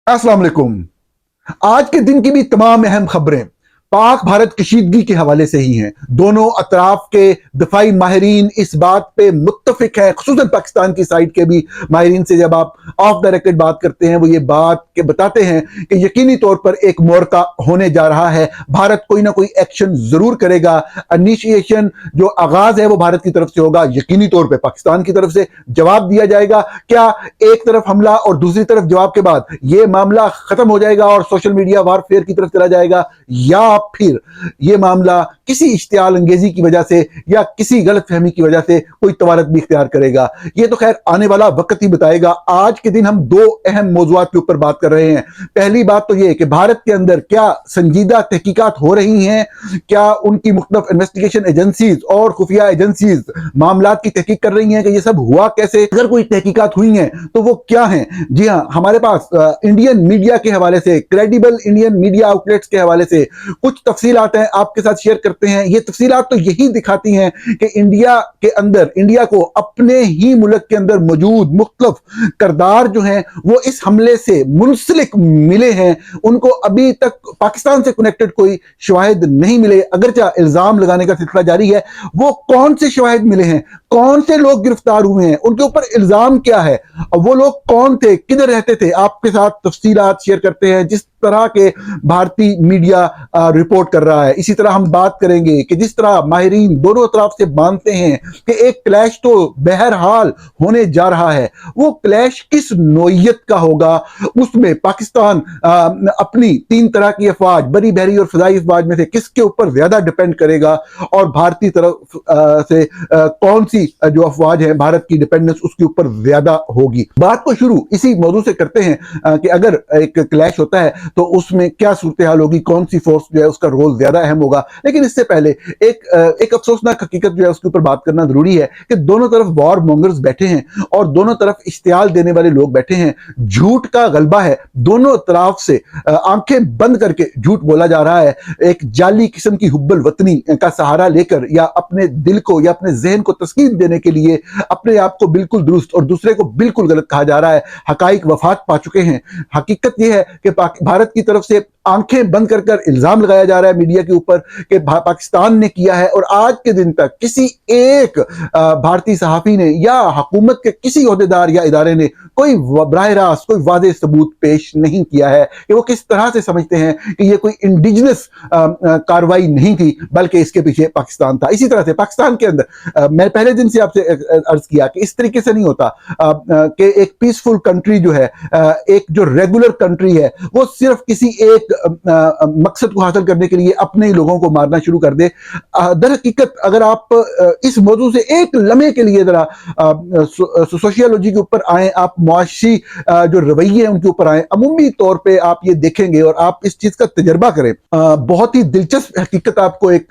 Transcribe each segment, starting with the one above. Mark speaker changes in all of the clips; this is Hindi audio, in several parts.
Speaker 1: अस्सलाम वालेकुम। आज के दिन की भी तमाम अहम खबरें पाक भारत कशीदगी के हवाले से ही हैं। दोनों अतराफ के दफाई माहिरीन इस बात पे मुत्तफिक है, खुसूसन पाकिस्तान की साइड के भी माहिरीन से जब आप ऑफ द रिकॉर्ड बात करते हैं, वो ये बात के बताते हैं कि यकीनी तौर पर एक मोर्चा होने जा रहा है। भारत कोई ना कोई एक्शन जरूर करेगा। इनिशिएशन जो आगाज है वो भारत की तरफ से होगा, यकीनी तौर पर पाकिस्तान की तरफ से जवाब दिया जाएगा। क्या एक तरफ हमला और दूसरी तरफ जवाब के बाद ये मामला खत्म हो जाएगा और सोशल मीडिया वारफेयर की तरफ चला जाएगा, या फिर यह मामला किसी इश्तियाल अंगेजी की वजह से या किसी गलत फहमी की वजह से कोई तवारत भी इख्तियार करेगा? यह तो खैर आने वाला वक्त ही बताएगा। आज के दिन हम दो अहम मौजूआत के ऊपर बात कर रहे हैं। पहली बात तो यह कि भारत के अंदर क्या संजीदा तहकीकात हो रही हैं, क्या उनकी मुख्तलिफ इन्वेस्टिगेशन एजेंसीज और खुफिया एजेंसीज मामलात की तहकीक कर रही हैं कि यह सब हुआ कैसे, अगर कोई तहकीकात हुई हैं तो वो क्या हैं। जी हाँ, हमारे पास इंडियन मीडिया के हवाले से, क्रेडिबल इंडियन मीडिया आउटलेट्स के हवाले से कुछ तफसीलात हैं, आपके साथ शेयर करते हैं। ये तफसीलात तो यही दिखाती हैं कि इंडिया के अंदर, इंडिया को अपने ही मुल्क के अंदर मौजूद मुख्तलिफ करदार जो हैं वो इस हमले से मुंसलिक मिले हैं। उनको अभी तक पाकिस्तान से कनेक्टेड कोई शवाहिद नहीं मिले, अगरचा इल्जाम लगाने का सिलसिला जारी है। वो कौन से शवाहिद मिले हैं, कौन से लोग गिरफ्तार हुए हैं, उनके ऊपर इल्जाम क्या है, वो लोग कौन थे, किधर रहते थे, आपके साथ तफसीलात शेयर करते हैं जिस तरह के भारतीय मीडिया रिपोर्ट कर रहा है। इसी तरह हम बात करेंगे कि जिस तरह माहिरीन दोनों तरफ से मानते हैं कि एक क्लैश तो बहरहाल होने जा रहा है, वो क्लैश किस नौइयत का होगा, उसमें पाकिस्तान अपनी तीन तरह की अफवाज, बरी बहरी और फजाई अफवाज में से किसके ऊपर ज्यादा डिपेंड करेगा, और भारतीय तरफ से कौन सी जो अफवाज है भारत की डिपेंडेंस उसके ऊपर ज्यादा होगी। बात को शुरू इसी मौजूद से करते हैं कि अगर एक क्लैश होता है तो उसमें क्या सूरत हाल होगी, कौन सी फोर्स जो है उसका रोल ज्यादा अहम होगा। लेकिन इससे पहले एक अफसोसनाक हकीकत जो है उसके ऊपर बात करना जरूरी है कि दोनों तरफ वॉर मॉन्गर्स बैठे हैं और दोनों तरफ इश्तियाल देने वाले लोग बैठे हैं। झूठ का गलबा है, दोनों तरफ से आंखें बंद करके झूठ बोला जा रहा है। एक जाली किस्म की हुब्बल वतनी का सहारा लेकर या अपने दिल को या अपने जहन को तस्कीन देने के लिए अपने आप को बिल्कुल दुरुस्त और दूसरे को बिल्कुल गलत कहा जा रहा है। हकाइक वफात पा चुके हैं। हकीकत यह है कि भारत की तरफ से आंखें बंद कर कर इल्जाम लगाया जा रहा है मीडिया के ऊपर कि पाकिस्तान ने किया है, और आज के दिन तक किसी एक भारतीय सहाफी ने या हुकूमत के किसी ओहदेदार या इदारे ने कोई बराह रास्त कोई वाज़ेह सबूत पेश नहीं किया है कि वो किस तरह से समझते हैं कि ये कोई इंडिजिनस कार्रवाई नहीं थी, बल्कि इसके पीछे पाकिस्तान था। इसी तरह से पाकिस्तान के अंदर मैं पहले दिन से आपसे अर्ज किया कि इस तरीके से नहीं होता कि एक पीसफुल कंट्री जो है, एक जो रेगुलर कंट्री है, वो सिर्फ किसी एक मकसद को हासिल करने के लिए अपने ही लोगों को मारना शुरू कर दे। दर हकीकत अगर आप इस मौजूद से एक लम्हे के लिए जरा सोशियोलॉजी के ऊपर आए, आप मुआशी जो रवैये हैं उनके ऊपर आए, अमूमी तौर पे आप ये देखेंगे और आप इस चीज का तजर्बा करें, बहुत ही दिलचस्प हकीकत आपको एक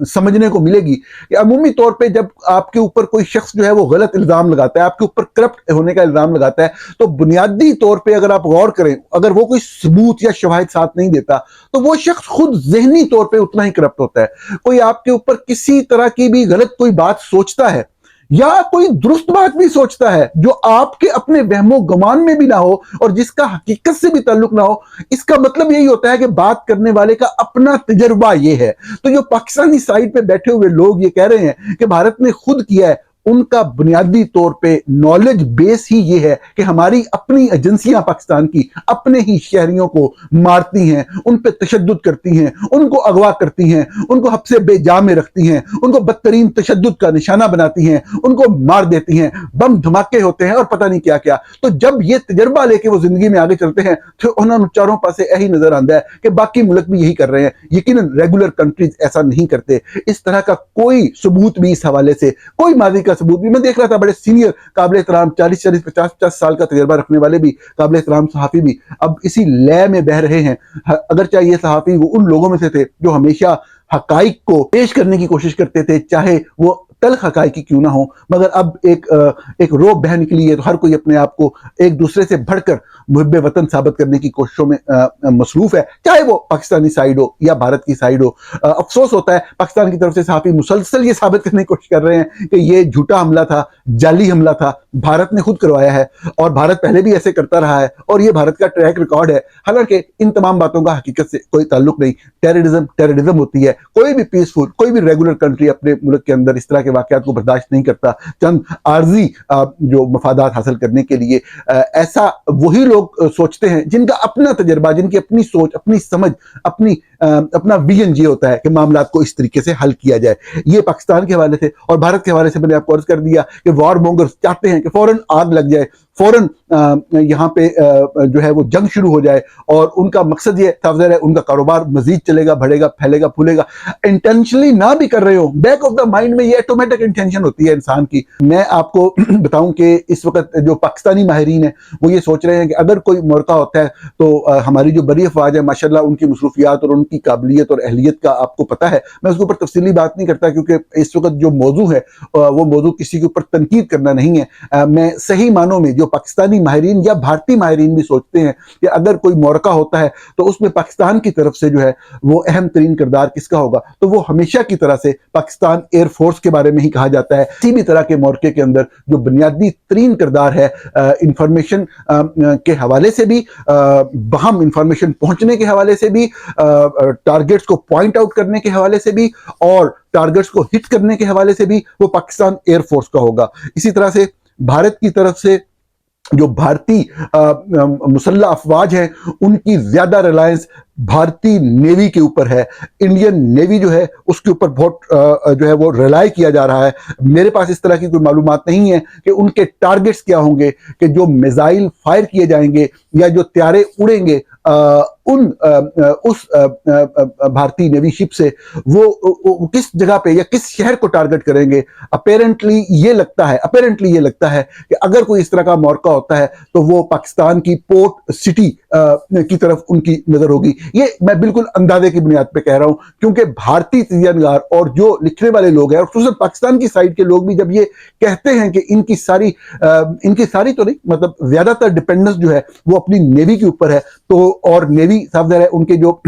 Speaker 1: समझने को मिलेगी कि अमूमी तौर पे जब आपके ऊपर कोई शख्स जो है वो गलत इल्जाम लगाता है, आपके ऊपर करप्ट होने का इल्जाम लगाता है, तो बुनियादी तौर पे अगर आप गौर करें, अगर वो कोई सबूत या शवाहिद साथ नहीं देता तो वो शख्स खुद ज़हनी तौर पे उतना ही करप्ट होता है। कोई आपके ऊपर किसी तरह की भी गलत कोई बात सोचता है या कोई दुरुस्त बात भी सोचता है जो आपके अपने वहमो गुमान में भी ना हो और जिसका हकीकत से भी ताल्लुक ना हो, इसका मतलब यही होता है कि बात करने वाले का अपना तजर्बा ये है। तो जो पाकिस्तानी साइड पे बैठे हुए लोग ये कह रहे हैं कि भारत ने खुद किया है, उनका बुनियादी तौर पे नॉलेज बेस ही ये है कि हमारी अपनी एजेंसियां पाकिस्तान की अपने ही शहरियों को मारती हैं, उन पे तशद्दुद करती हैं, उनको अगवा करती हैं, उनको हब्से बेजा में रखती हैं, उनको बदतरीन तशद्दुद का निशाना बनाती हैं, उनको मार देती हैं, बम धमाके होते हैं और पता नहीं क्या क्या। तो जब ये तजर्बा लेके वो जिंदगी में आगे चलते हैं तो उन्होंने चारों पासे यही नजर आता है कि बाकी मुल्क भी यही कर रहे हैं। यकीनन रेगुलर कंट्रीज ऐसा नहीं करते। इस तरह का कोई सबूत भी इस हवाले से, कोई माजी का सबूत भी मैं देख रहा था, बड़े सीनियर काबिल एहतराम 40-40 50-50 साल का तजर्बा रखने वाले भी काबिल एहतराम सहाफी भी अब इसी लय में बह रहे हैं। अगर चाहे ये सहाफी वो उन लोगों में से थे जो हमेशा हकाइक को पेश करने की कोशिश करते थे, चाहे वो तल्ख हकाइक की क्यों ना हो, मगर अब एक रोब बह निकली है तो हर कोई अपने आप को एक दूसरे से बढ़कर मुहिब्बे वतन साबित करने की कोशिशों में मसरूफ है, चाहे वो पाकिस्तानी साइड हो या भारत की साइड हो। अफसोस होता है पाकिस्तान की तरफ से सहाफी मुसलसल ये साबित करने की कोशिश कर रहे हैं कि ये झूठा हमला था, जाली हमला था, भारत ने खुद करवाया है और भारत पहले भी ऐसे करता रहा है और ये भारत का ट्रैक रिकॉर्ड है। हालांकि इन तमाम बातों का हकीकत से कोई ताल्लुक नहीं। टेररिज्म होती है। कोई भी पीसफुल, कोई भी रेगुलर कंट्री अपने मुल्क के अंदर इस तरह के वाकयात को बर्दाश्त नहीं करता चंद आर्जी जो मफादात हासिल करने के लिए। ऐसा वही लोग सोचते हैं जिनका अपना तजर्बा, जिनकी अपनी सोच, अपनी समझ, अपना विजन ये होता है कि मामला को इस तरीके से हल किया जाए। ये पाकिस्तान के हवाले से और भारत के हवाले से मैंने आपको अर्ज कर दिया कि वॉर मोंगर्स चाहते हैं कि फौरन आग लग जाए, फौरन यहाँ पे जो है वो जंग शुरू हो जाए और उनका मकसद ये साफ ज़ाहिर है, उनका कारोबार मजीद चलेगा, बढ़ेगा, फैलेगा, फूलेगा। इंटेंशनली ना भी कर रहे हो, बैक ऑफ द माइंड में ये ऑटोमेटिक इंटेंशन होती है इंसान की। मैं आपको बताऊं कि इस वक्त जो पाकिस्तानी माहिरीन है वो ये सोच रहे हैं कि अगर कोई मौका होता है तो हमारी जो बड़ी अफवाज है माशाल्लाह, उनकी मसरूफियात और उनकी काबिलियत और अहलियत का आपको पता है। मैं उसके ऊपर तफसीली बात नहीं करता क्योंकि इस वक्त जो मौजू है वो मौजू किसी के ऊपर तनकीद करना नहीं है। मैं सही मानों में जो पाकिस्तानी माहिरीन या भारतीय माहिरीन भी सोचते हैं कि अगर कोई मौका होता है तो उसमें पाकिस्तान की तरफ से जो है वो अहम तरीन किरदार किसका होगा, तो वो हमेशा की तरह से पाकिस्तान एयरफोर्स के बारे में ही कहा जाता है। किसी भी तरह के मौके के अंदर जो बुनियादी तरीन किरदार है इंफॉर्मेशन के हवाले से भी, बहम इंफॉर्मेशन पहुंचने के हवाले से भी, टारगेट्स को पॉइंट आउट करने के हवाले से भी और टारगेट्स को हिट करने के हवाले से भी वो पाकिस्तान एयरफोर्स का होगा। इसी तरह से भारत की तरफ से जो भारतीय मुसल्लह अफवाज हैं उनकी ज्यादा रिलायंस भारतीय नेवी के ऊपर है। इंडियन नेवी जो है उसके ऊपर बहुत जो है वो रिलाई किया जा रहा है। मेरे पास इस तरह की कोई मालूमात नहीं है कि उनके टारगेट्स क्या होंगे, कि जो मिसाइल फायर किए जाएंगे या जो त्यारे उड़ेंगे उस भारतीय नेवी शिप से वो किस जगह पे या किस शहर को टारगेट करेंगे। अपेरेंटली ये लगता है कि अगर कोई इस तरह का मौका होता है तो वो पाकिस्तान की पोर्ट सिटी की तरफ उनकी नजर होगी। ये मैं बिल्कुल अंदाजे की बुनियाद पे कह रहा हूं क्योंकि भारतीय तजर्बाकार और जो लिखने वाले लोग हैं और खुसूसन पाकिस्तान की साइड के लोग भी जब ये कहते हैं कि इनकी सारी तो नहीं, मतलब ज्यादातर डिपेंडेंस जो है वो अपनी नेवी के ऊपर है, तो और नेवी साफ ज़ाहिर है उनके जो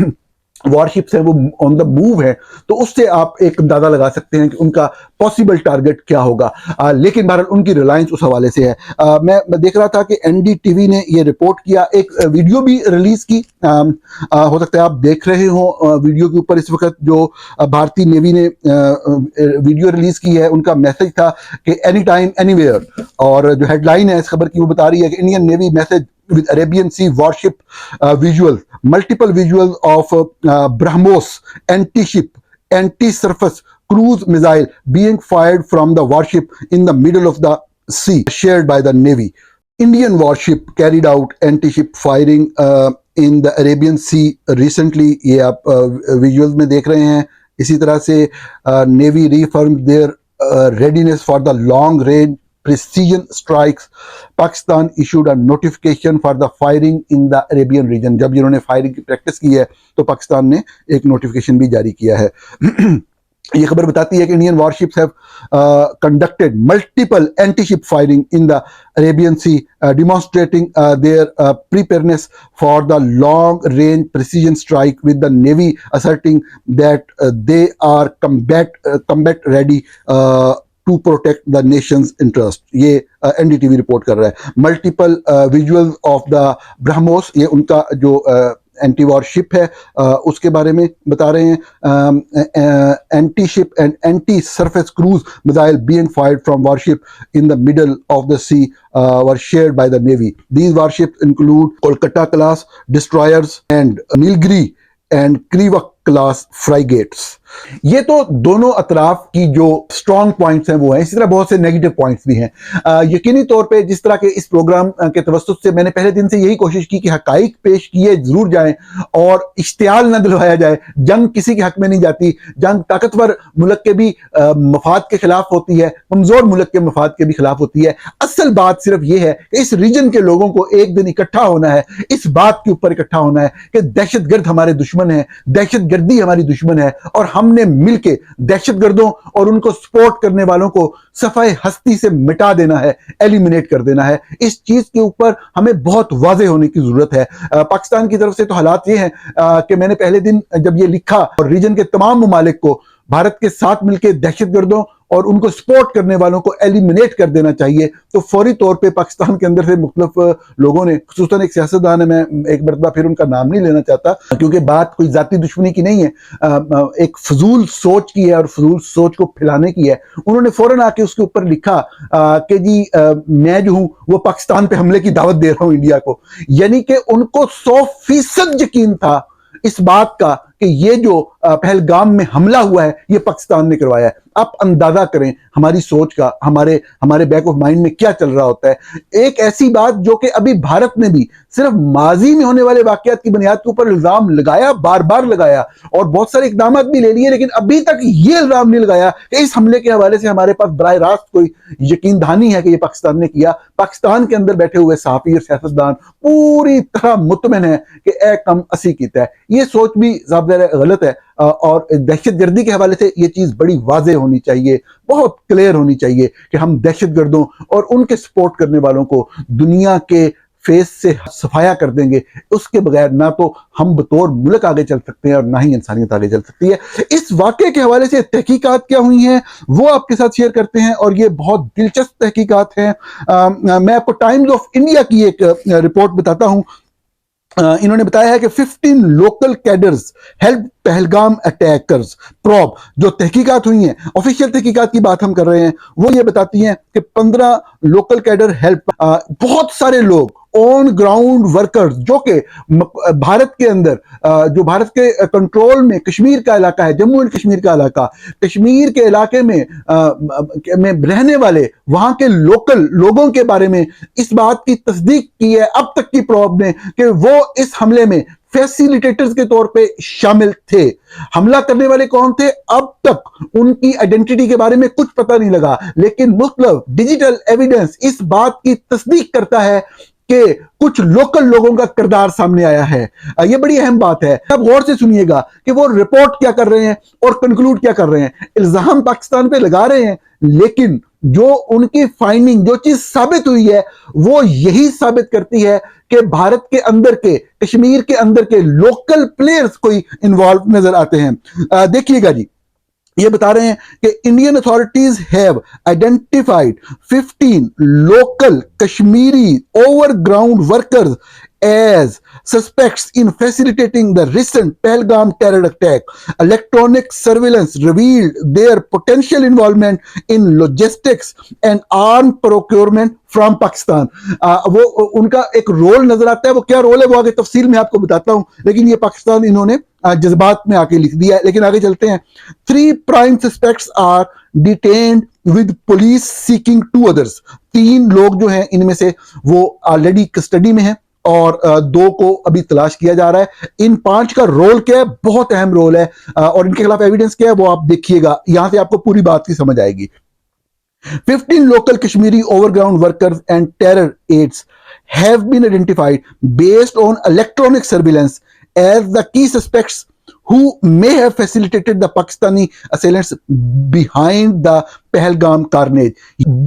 Speaker 1: वॉरशिप्स हैं वो ऑन द मूव है, तो उससे आप एक अंदाजा लगा सकते हैं कि उनका पॉसिबल टारगेट क्या होगा। लेकिन बहरहाल उनकी रिलायंस उस हवाले से है। मैं देख रहा था कि एनडीटीवी ने ये रिपोर्ट किया, एक वीडियो भी रिलीज की। हो सकता है आप देख रहे हो वीडियो के ऊपर इस वक्त जो भारतीय नेवी ने वीडियो रिलीज की है, उनका मैसेज था कि एनी टाइम एनीवेयर, और जो हेडलाइन है इस खबर की वो बता रही है कि Indian navy message with Arabian Sea warship multiple visuals of BrahMos anti-ship, anti-surface cruise missile being fired from the warship in the middle of the sea, shared by the Navy. Indian warship carried out anti-ship firing in the Arabian Sea recently. ये आप विजुअल्स में देख रहे हैं। इसी तरह से Navy reaffirmed their readiness for the long range precision strikes. Pakistan issued a notification for the firing in the Arabian region. जब इन्होंने फायरिंग की प्रैक्टिस की है तो पाकिस्तान ने एक नोटिफिकेशन भी जारी किया है। ये खबर बताती है कि Indian warships have conducted multiple anti ship firing in the Arabian sea, demonstrating their preparedness for the long range precision strike, with the Navy asserting that they are combat ready to protect the nation's interest. ये एनडीटीवी रिपोर्ट कर रहा है। Multiple visuals of the BrahMos, ये उनका जो एंटी वॉर शिप है उसके बारे में बता रहे हैं। Anti ship and anti surface cruise missile being fired from warship in the middle of the sea were shared by the navy. These warships include Kolkata class destroyers and Nilgiri and Krivak class frigates. ये तो दोनों अतराफ की जो स्ट्रॉन्ग पॉइंट्स हैं वो हैं, इसी तरह बहुत से नेगेटिव पॉइंट्स भी हैं। यकीनी तौर पे जिस तरह के इस प्रोग्राम के तवस्सुत से मैंने पहले दिन से यही कोशिश की कि हकाइक पेश किए जरूर जाएं और इश्तियाल न दिलवाया जाए। जंग किसी के हक में नहीं जाती, जंग ताकतवर मुल्क के भी मफाद के खिलाफ होती है, कमजोर मुल्क के मफाद के भी खिलाफ होती है। असल बात सिर्फ ये है कि इस रीजन के लोगों को एक दिन इकट्ठा होना है, इस बात के ऊपर इकट्ठा होना है कि दहशतगर्द हमारे दुश्मन है, दहशतगर्दी हमारी दुश्मन है, और हमने मिलके दहशतगर्दों और उनको सपोर्ट करने वालों को सफाए हस्ती से मिटा देना है, एलिमिनेट कर देना है। इस चीज के ऊपर हमें बहुत वाज़े होने की जरूरत है। पाकिस्तान की तरफ से तो हालात ये हैं कि मैंने पहले दिन जब ये लिखा और रीजन के तमाम ममालिक को भारत के साथ मिलकर दहशतगर्दों और उनको सपोर्ट करने वालों को एलिमिनेट कर देना चाहिए। तो फौरी तौर पे पाकिस्तान के अंदर से मुख्तलिफ लोगों ने, खुसूसन एक सियासतदान है, मैं एक मरतबा फिर उनका नाम नहीं लेना चाहता क्योंकि बात कोई जाती दुश्मनी की नहीं है, एक फजूल सोच की है और फजूल सोच को फैलाने की है। उन्होंने फौरन आके उसके ऊपर लिखा कि जी मैं जो हूं वो पाकिस्तान पे हमले की दावत दे रहा हूं इंडिया को। यानी कि उनको 100% यकीन था इस बात का कि ये जो पहलगाम में हमला हुआ है ये पाकिस्तान ने करवाया है। आप अंदाजा करें हमारी सोच का, हमारे बैक ऑफ माइंड में क्या चल रहा होता है। एक ऐसी बात जो कि अभी भारत ने भी सिर्फ माजी में होने वाले वाकयात की बुनियाद के ऊपर इल्जाम लगाया, बार बार लगाया और बहुत सारे इकदाम भी ले लिए, लेकिन अभी तक ये इल्जाम नहीं लगाया कि इस हमले के हवाले से हमारे पास बराह रास्त कोई यकीन दहानी है कि ये पाकिस्तान ने किया। पाकिस्तान के अंदर बैठे हुए सहाफी और सियासतदान पूरी तरह मुतमिन है कि ए कम असी कीता है। ये सोच भी गलत है और दहशतगर्दी के हवाले से ये चीज बड़ी वाज़ेह होनी चाहिए, बहुत क्लियर होनी चाहिए कि हम दहशतगर्दों और उनके सपोर्ट करने वालों को दुनिया के फेस से सफाया कर देंगे। उसके बगैर ना तो हम बतौर मुल्क आगे चल सकते हैं और ना ही इंसानियत आगे चल सकती है। इस वाक़े के हवाले से तहकीकात क्या हुई हैं वो आपके साथ शेयर करते हैं और ये बहुत दिलचस्प तहकीकात हैं। मैं आपको टाइम्स ऑफ इंडिया की एक रिपोर्ट बताता हूं। इन्होंने बताया है कि 15 local cadres help Pahalgam attackers probe. जो तहकीकात हुई हैं, ऑफिशियल तहकीकात की बात हम कर रहे हैं, वो ये बताती हैं कि 15 लोकल कैडर हेल्प, बहुत सारे लोग ऑन ग्राउंड वर्कर्स जो कि भारत के अंदर, जो भारत के कंट्रोल में कश्मीर का इलाका है, जम्मू एंड कश्मीर का इलाका, कश्मीर के इलाके में रहने वाले वहां के लोकल लोगों के बारे में इस बात की तस्दीक की है अब तक की प्रॉब ने कि वो इस हमले में फैसिलिटेटर्स के तौर पे शामिल थे। हमला करने वाले कौन थे अब तक उनकी आइडेंटिटी के बारे में कुछ पता नहीं लगा, लेकिन मुख्तलिफ डिजिटल एविडेंस इस बात की तस्दीक करता है कि कुछ लोकल लोगों का किरदार सामने आया है। यह बड़ी अहम बात है। अब गौर से सुनिएगा कि वो रिपोर्ट क्या कर रहे हैं और कंक्लूड क्या कर रहे हैं। इल्जाम पाकिस्तान पे लगा रहे हैं, लेकिन जो उनकी फाइंडिंग, जो चीज साबित हुई है वो यही साबित करती है कि भारत के अंदर के, कश्मीर के अंदर के लोकल प्लेयर्स कोई इन्वॉल्व नजर आते हैं। देखिएगा जी, ये बता रहे हैं कि Indian authorities have identified 15 local Kashmiri overground workers as suspects in facilitating the recent Pahalgam terror attack. Electronic surveillance revealed their potential involvement in logistics and arms procurement from Pakistan. वो उनका एक रोल नजर आता है। वो क्या रोल है वो आगे तफसील में आपको बताता हूं, लेकिन ये पाकिस्तान इन्होंने जज्बात में आके लिख दिया है। लेकिन आगे चलते हैं। 3 prime suspects are detained with police seeking 2 others। 3 लोग जो हैं इनमें से वो ऑलरेडी कस्टडी में हैं और 2 को अभी तलाश किया जा रहा है। इन 5 का रोल क्या है? बहुत अहम रोल है और इनके खिलाफ एविडेंस क्या है वो आप देखिएगा, यहां से आपको पूरी बात की समझ आएगी। 15 local Kashmiri overground workers and terror aides have been identified based on electronic surveillance as the key suspects who may have facilitated the Pakistani assailants behind the Pahalgam carnage.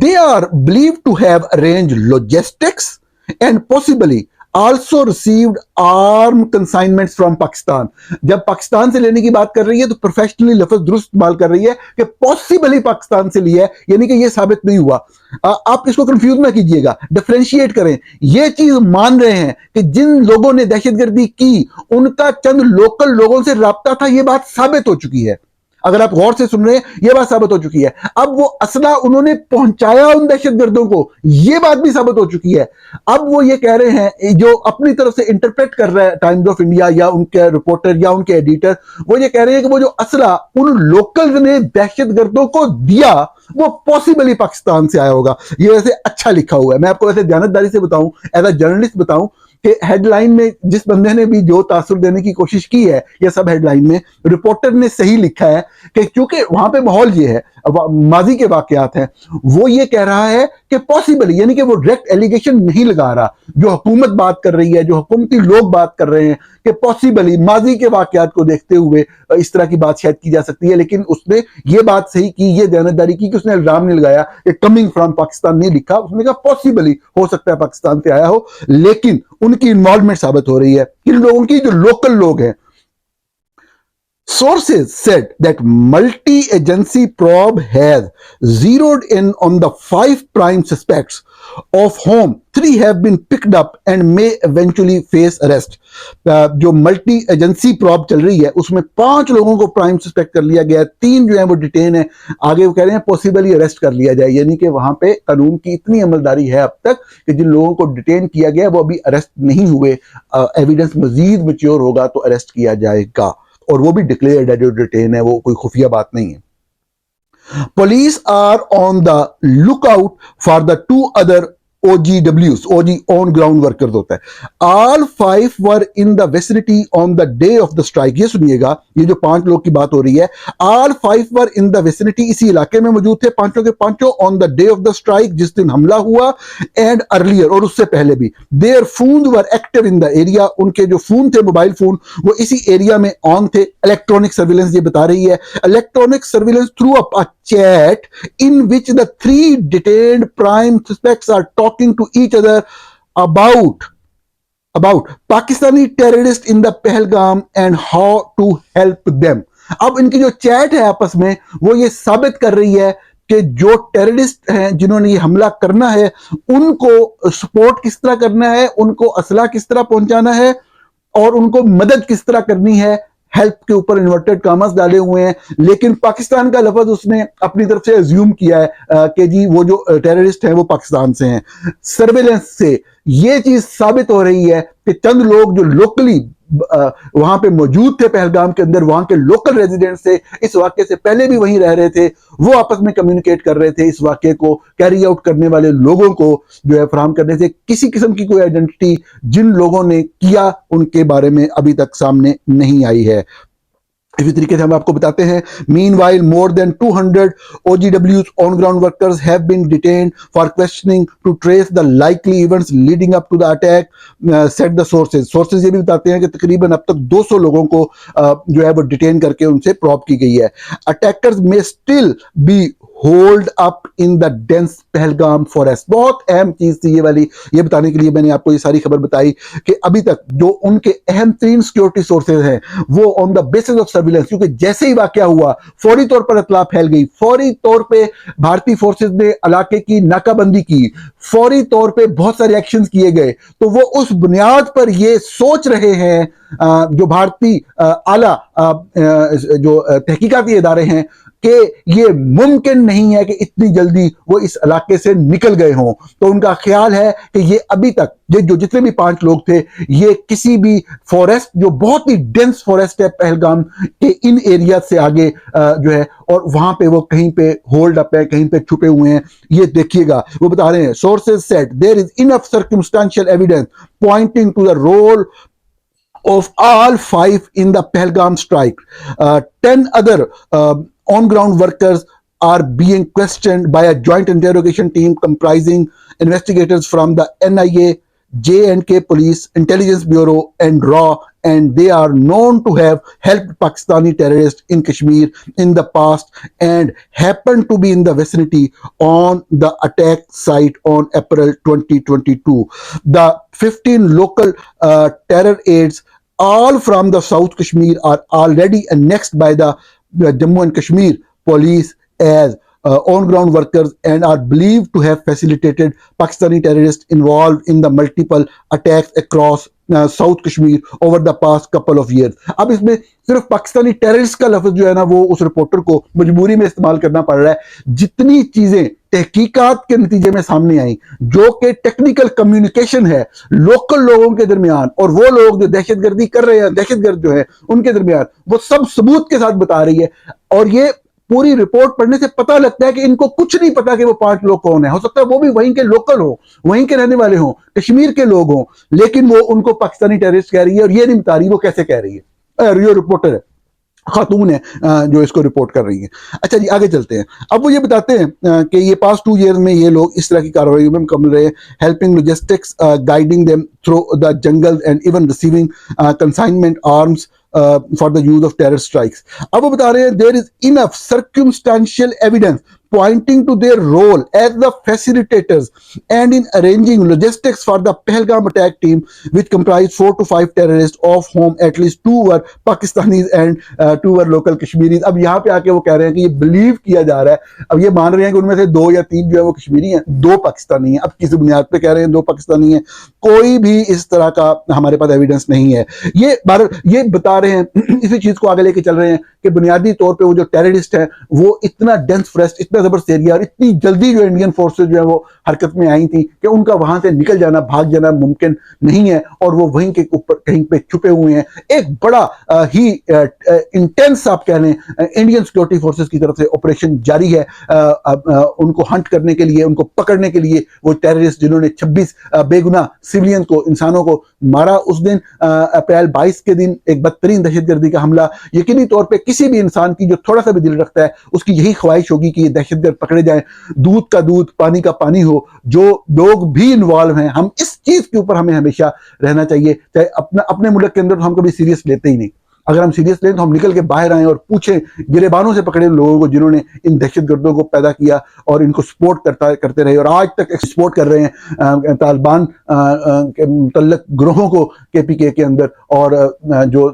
Speaker 1: They are believed to have arranged logistics and possibly also received arm consignments from Pakistan। जब पाकिस्तान से लेने की बात कर रही है तो प्रोफेशनली लफ्ज दुरुस्त इस्तेमाल कर रही है कि पॉसिबली पाकिस्तान से लिया है, यानी कि ये साबित नहीं हुआ। आप इसको कंफ्यूज ना कीजिएगा, डिफरेंशिएट करें। ये चीज मान रहे हैं कि जिन लोगों ने दहशतगर्दी की उनका चंद लोकल लोगों से राब्ता था, ये बात साबित हो चुकी है। अगर आप गौर से सुन रहे हैं यह बात साबित हो चुकी है। अब वो असला उन्होंने पहुंचाया उन दहशतगर्दों को, यह बात भी साबित हो चुकी है। अब वो ये कह रहे हैं, जो अपनी तरफ से इंटरप्रेट कर रहा है टाइम्स ऑफ इंडिया या उनके रिपोर्टर या उनके एडिटर, वो ये कह रहे हैं कि वो जो असला उन लोकल ने दहशतगर्दों को दिया वो पॉसिबली पाकिस्तान से आया होगा। ये वैसे अच्छा लिखा हुआ है। मैं आपको वैसे ध्यानदारी से बताऊं, एज अ जर्नलिस्ट बताऊं कि हेडलाइन में जिस बंदे ने भी जो तासुर देने की कोशिश की है, यह सब हेडलाइन में रिपोर्टर ने सही लिखा है कि क्योंकि वहां पे माहौल ये है, माजी के वाकयात हैं, वो ये कह रहा है कि पॉसिबल, यानी कि वो डायरेक्ट एलिगेशन नहीं लगा रहा। जो हुकूमत बात कर रही है, जो हुकूमती लोग बात कर रहे हैं कि पॉसिबली माजी के वाकयात को देखते हुए इस तरह की बात शायद की जा सकती है, लेकिन उसने ये बात सही की, ये दयानतदारी की कि उसने इल्जाम नहीं लगाया कि कमिंग फ्रॉम पाकिस्तान नहीं लिखा। उसने कहा पॉसिबली हो सकता है पाकिस्तान से आया हो, लेकिन उनकी इन्वॉल्वमेंट साबित हो रही है। इन लोगों की जो लोकल लोग हैं Sources said that multi-agency probe has zeroed in on the 5 prime suspects, of whom 3 have been picked up and may eventually face arrest. जो मल्टी एजेंसी प्रॉब चल रही है उसमें 5 लोगों को प्राइम सस्पेक्ट कर लिया गया है, 3 जो है वो डिटेन है, आगे वो कह रहे हैं पॉसिबली अरेस्ट कर लिया जाए, यानी कि वहां पे कानून की इतनी अमलदारी है अब तक कि जिन लोगों को डिटेन किया गया वो अभी अरेस्ट नहीं हुए, एविडेंस मजीद मैच्योर होगा तो अरेस्ट किया जाएगा, और वो भी डिक्लेयर्ड है, जो डिटेन है वो कोई खुफिया बात नहीं है। Police are on the lookout for the 2 other OGWs, OG on ground workers होता है। All 5 were in the vicinity on the day of the strike। ये सुनिएगा, ये जो 5 लोग की बात हो रही है, all 5 were in the vicinity, इसी इलाके में मौजूद थे पांचों के पांचों on the day of the strike, जिस दिन हमला हुआ, and earlier, और उससे पहले भी। Their phones were active in the area, उनके जो फोन थे, मोबाइल फोन, वो इसी एरिया में ऑन थे। इलेक्ट्रॉनिक सर्विलेंस ये बता रही है, electronic surveillance through up a chat in which the 3 detained prime suspects are talking to each other about Pakistani terrorists in the Pahalgam and how to help them। अब इनकी जो चैट है आपस में वो ये साबित कर रही है कि जो टेररिस्ट हैं जिन्होंने ये हमला करना है उनको सपोर्ट किस तरह करना है, उनको असला किस तरह पहुंचाना है और उनको मदद किस तरह करनी है। हेल्प के ऊपर इन्वर्टेड कामर्स डाले हुए हैं, लेकिन पाकिस्तान का लफ्ज उसने अपनी तरफ से अज्यूम किया है कि जी वो जो टेररिस्ट हैं वो पाकिस्तान से हैं। सर्वेलेंस से ये चीज साबित हो रही है कि चंद लोग जो लोकली वहां पे मौजूद थे पहलगाम के अंदर, वहां के लोकल रेजिडेंट्स थे, इस वाक्य से पहले भी वहीं रह रहे थे, वो आपस में कम्युनिकेट कर रहे थे, इस वाक्य को कैरी आउट करने वाले लोगों को जो है फराहम करने से किसी किस्म की कोई आइडेंटिटी जिन लोगों ने किया उनके बारे में अभी तक सामने नहीं आई है। इसी तरीके से हम आपको बताते हैं, meanwhile more than 200 OGWs on ground workers have been detained for questioning to trace the likely events leading up to the attack, said the sources ये भी बताते हैं कि तकरीबन अब तक 200 लोगों को जो है वो डिटेन करके उनसे प्रॉब की गई है। अटैकर्स में still be hold up in the dense Pahalgam forest. बहुत अहम चीज थी ये वाली, ये बताने के लिए मैंने आपको ये सारी खबर बताई कि अभी तक जो उनके अहम 3 सिक्योरिटी सोर्सेज हैं वो on the basis of surveillance, क्योंकि जैसे ही वाकया हुआ फौरी तौर पर इत्तला फैल गई, फौरी तौर पे भारतीय फोर्सेज ने इलाके की नाकाबंदी की, फौरी तौर पे बहुत सारे एक्शंस किए गए, तो वो उस बुनियाद पर ये सोच रहे हैं जो भारतीय आला जो तहकीकाती इदारे हैं कि ये मुमकिन नहीं है कि इतनी जल्दी वो इस इलाके से निकल गए हों। तो उनका ख्याल है कि ये अभी तक जो जितने भी 5 लोग थे ये किसी भी फॉरेस्ट, जो बहुत ही डेंस फॉरेस्ट है पहलगाम के इन एरिया से आगे जो है, और वहां पे वो कहीं पे होल्ड अप है, कहीं पे छुपे हुए हैं। ये देखिएगा, वो बता रहे हैं, sources said there is enough circumstantial evidence pointing to the role of all 5 in the Pahalgam strike. 10 other on-ground workers are being questioned by a joint interrogation team comprising investigators from the NIA, J&K Police, Intelligence Bureau and RAW, and they are known to have helped Pakistani terrorists in Kashmir in the past and happened to be in the vicinity on the attack site on April 2022. The 15 local terror aids, all from the South Kashmir, are already annexed by the Jammu and Kashmir Police as on-ground workers and are believed to have facilitated Pakistani terrorists involved in the multiple attacks across south Kashmir over the past couple of years. अब इसमें सिर्फ पाकिस्तानी टेररिस्ट का लफ्ज जो है ना वो उस रिपोर्टर को मजबूरी में इस्तेमाल करना पड़ रहा है। जितनी चीजें तहकीकात के नतीजे में सामने आई, जो कि टेक्निकल कम्युनिकेशन है लोकल लोगों के दरमियान और वो लोग जो दहशतगर्दी कर रहे हैं, दहशतगर्द जो है उनके दरमियान, वो सब सबूत के साथ बता रही है। और ये पूरी रिपोर्ट पढ़ने से पता लगता है कि इनको कुछ नहीं पता कि वो 5 लोग कौन है। हो सकता है वो भी वहीं के लोकल हो, वहीं के रहने वाले हो, कश्मीर के लोग हों, लेकिन वो उनको पाकिस्तानी टेररिस्ट कह रही है और ये नहीं बता रही वो कैसे कह रही है। ये रिपोर्टर है, खातून है जो इसको रिपोर्ट कर रही है। अच्छा जी, आगे चलते हैं। अब वो ये बताते हैं कि ये पास्ट 2 ईयर में ये लोग इस तरह की कार्रवाई में कम रहे, helping logistics, guiding them through the jungle and even receiving consignment arms for the use of terror strikes. अब वो बता रहे हैं there is enough circumstantial evidence pointing to their role as the facilitators and in arranging logistics for the Pahalgam attack team, which comprised 4 to 5 terrorists, of whom at least 2 were Pakistanis and 2 were local Kashmiris. अब यहाँ पे आके वो कह रहे हैं कि ये बिलीव किया जा रहा है, अब ये मान रहे हैं कि उनमें से 2 या 3 जो है वो कश्मीरी हैं, 2 पाकिस्तानी हैं। अब किस बुनियाद पे कह रहे हैं 2 पाकिस्तानी हैं? कोई भी इस तरह का हमारे पास एविडेंस नहीं है। ये बता रहे हैं, इसी चीज को आगे लेके चल रहे हैं कि बुनियादी तौर पे वो जो टेररिस्ट है वो इतना डेंस फॉरेस्ट, इतना जबरदस्त एरिया और इतनी जल्दी जो इंडियन फोर्सेज जो है वो हरकत में आई थी कि उनका वहां से निकल जाना, भाग जाना मुमकिन नहीं है, और वो वहीं के ऊपर कहीं पे छुपे हुए हैं। एक बड़ा ही इंटेंस आप कह लें इंडियन सिक्योरिटी फोर्सेज की तरफ से ऑपरेशन जारी है उनको हंट करने के लिए, उनको पकड़ने के लिए। वो टेररिस्ट जिन्होंने 26 बेगुनाह सिविलियंस को, इंसानों को मारा उस दिन अप्रैल 22 के दिन, एक बदतरीन दहशतगर्दी का हमला। यकीनी तौर पे किसी भी इंसान की जो थोड़ा सा भी दिल रखता है उसकी यही ख्वाहिश होगी कि ये दहशतगर्द पकड़े जाएं, दूध का दूध पानी का पानी हो। जो लोग भी इन्वॉल्व हैं, हम इस चीज के ऊपर हमें हमेशा रहना चाहिए, चाहे अपने मुल्क के अंदर तो हम कभी सीरियस लेते ही नहीं। अगर हम सीरियस लें तो हम निकल के बाहर आए और पूछें गिरेबानों से पकड़े लोगों को जिन्होंने इन दहशतगर्दों को पैदा किया और इनको सपोर्ट करते रहे और आज तक सपोर्ट कर रहे हैं तालिबान के मुतल्लक ग्रोहों को KPK के अंदर, और जो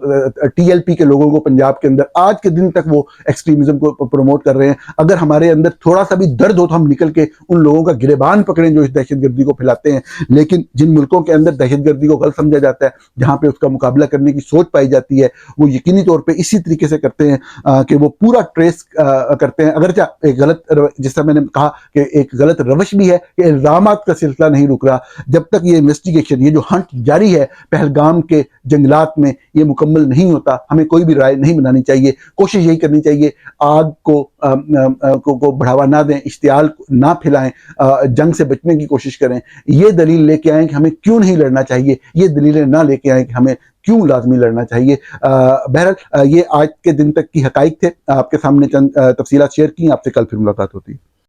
Speaker 1: TLP के लोगों को पंजाब के अंदर आज के दिन तक वो एक्सट्रीमिज्म को प्रमोट कर रहे हैं। अगर हमारे अंदर थोड़ा सा भी दर्द हो तो हम निकल के उन लोगों का गिरेबान पकड़ें जो इस दहशतगर्दी को फैलाते हैं। लेकिन जिन मुल्कों के अंदर दहशतगर्दी को गलत समझा जाता है, जहां पे उसका मुकाबला करने की सोच पाई जाती है, वो यकीनी तौर पे इसी तरीके से करते हैं कि वो पूरा ट्रेस करते हैं। अगर एक गलत, जैसा मैंने कहा कि एक गलत रवश भी है कि इल्जामात का सिलसिला नहीं रुक रहा, जब तक ये इन्वेस्टिगेशन, ये जो हंट जारी है पहलगाम के जंगलात में, ये मुकम्मल नहीं होता, हमें कोई भी राय नहीं बनानी चाहिए। कोशिश यही करनी चाहिए आग को बढ़ावा ना दें, इश्तियाल ना फैलाएं, जंग से बचने की कोशिश करें। ये दलील लेके आए कि हमें क्यों नहीं लड़ना चाहिए, ये दलीलें ना लेके आए कि हमें क्यों लाजमी लड़ना चाहिए। बहरहाल ये आज के दिन तक की हकाइक थे, आपके सामने चंद तफसीलात शेयर की। आपसे कल फिर मुलाकात होती है।